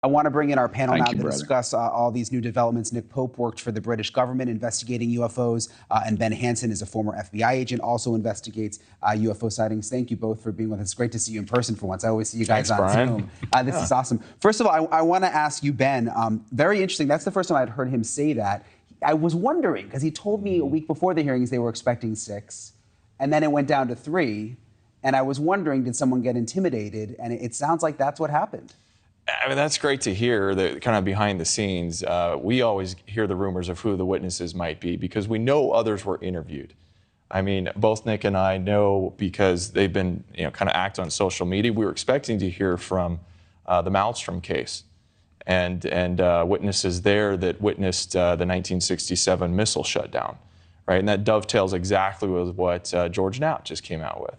I want to bring in our panel Thank now you, to brother. discuss all these new developments. Nick Pope worked for the British government investigating UFOs, and Ben Hansen is a former FBI agent, also investigates UFO sightings. Thank you both for being with us. It's great to see you in person for once. I always see you guys on Zoom. This is awesome. First of all, I want to ask you, Ben, very interesting. That's the first time I'd heard him say that. I was wondering, because he told me a week before the hearings they were expecting 6, and then it went down to 3. And I was wondering, did someone get intimidated? And it sounds like that's what happened. I mean, that's great to hear, the kind of behind the scenes. We always hear the rumors of who the witnesses might be because we know others were interviewed. I mean, both Nick and I know because they've been, kind of active on social media. We were expecting to hear from the Malmstrom case and witnesses there that witnessed the 1967 missile shutdown, right? And that dovetails exactly with what George Knapp just came out with.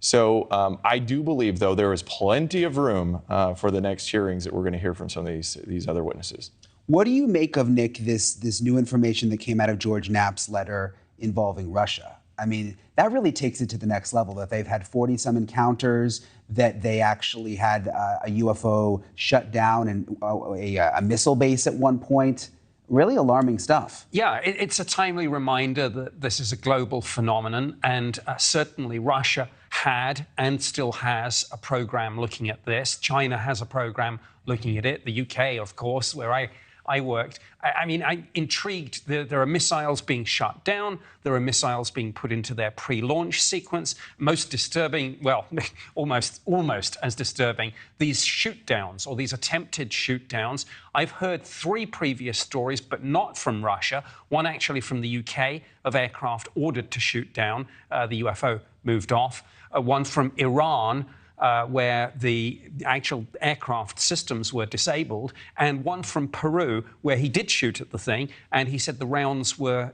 So I do believe, though, there is plenty of room for the next hearings that we're going to hear from some of these other witnesses. What do you make of, Nick, this new information that came out of George Knapp's letter involving Russia? I mean, that really takes it to the next level, that they've had 40-some encounters, that they actually had a UFO shut down and a missile base at one point. Really alarming stuff. Yeah, it's a timely reminder that this is a global phenomenon, and certainly Russia had and still has a program looking at this. China has a program looking at it. The UK, of course, where I worked. I'm intrigued. There are missiles being shut down. There are missiles being put into their pre-launch sequence. Most disturbing, well, almost as disturbing, these shoot downs or these attempted shoot downs. I've heard 3 previous stories, but not from Russia. One actually from the UK of aircraft ordered to shoot down. The UFO moved off. One from Iran, where the actual aircraft systems were disabled, and one from Peru, where he did shoot at the thing, and he said the rounds were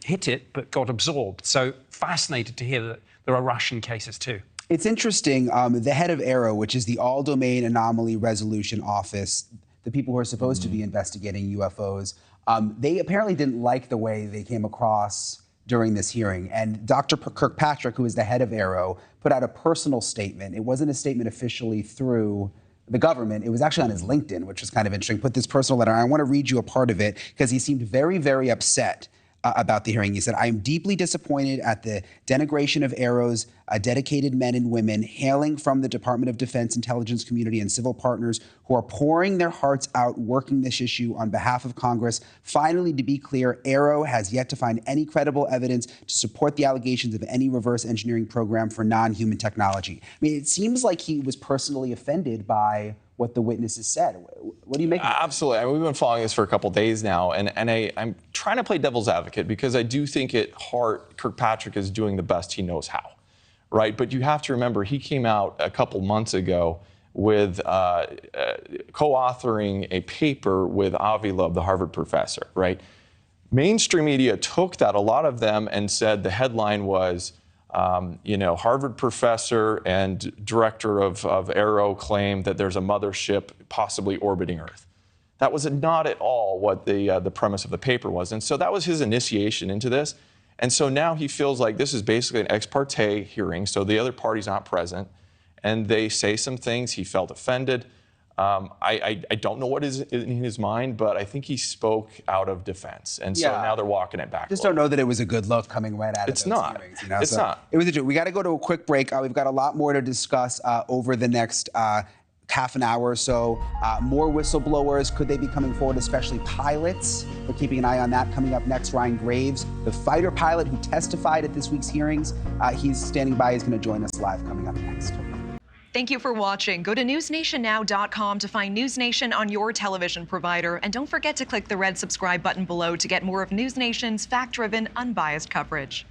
hit it, but got absorbed. So fascinated to hear that there are Russian cases too. It's interesting. The head of AARO, which is the All-Domain Anomaly Resolution Office, the people who are supposed to be investigating UFOs, they apparently didn't like the way they came across during this hearing. And Dr. Kirkpatrick, who is the head of AARO, put out a personal statement. It wasn't a statement officially through the government. It was actually on his LinkedIn, which was kind of interesting. Put this personal letter. I want to read you a part of it because he seemed very, very upset about the hearing. He said, "I am deeply disappointed at the denigration of AARO's dedicated men and women hailing from the Department of Defense intelligence community and civil partners who are pouring their hearts out working this issue on behalf of Congress. Finally, to be clear, AARO has yet to find any credible evidence to support the allegations of any reverse engineering program for non-human technology." I mean, it seems like he was personally offended by what the witnesses said. What do you make of it? Absolutely. I mean, we've been following this for a couple of days now, and I'm trying to play devil's advocate because I do think at heart Kirkpatrick is doing the best he knows how, right? But you have to remember he came out a couple months ago with co-authoring a paper with Avi Loeb, the Harvard professor, right? Mainstream media took that, a lot of them, and said the headline was, Harvard professor and director of AARO claim that there's a mothership possibly orbiting Earth. That was not at all what the premise of the paper was. And so that was his initiation into this. And so now he feels like this is basically an ex parte hearing, so the other party's not present, and they say some things. He felt offended. I don't know what is in his mind, but I think he spoke out of defense. And so now they're walking it back. Just don't know that it was a good look coming right out of those hearings. It's not. It was interesting. We got to go to a quick break. We've got a lot more to discuss over the next half an hour or so. More whistleblowers. Could they be coming forward, especially pilots? We're keeping an eye on that. Coming up next, Ryan Graves, the fighter pilot who testified at this week's hearings. He's standing by. He's going to join us live coming up next. Thank you for watching. Go to newsnationnow.com to find News Nation on your television provider. And don't forget to click the red subscribe button below to get more of News Nation's fact-driven, unbiased coverage.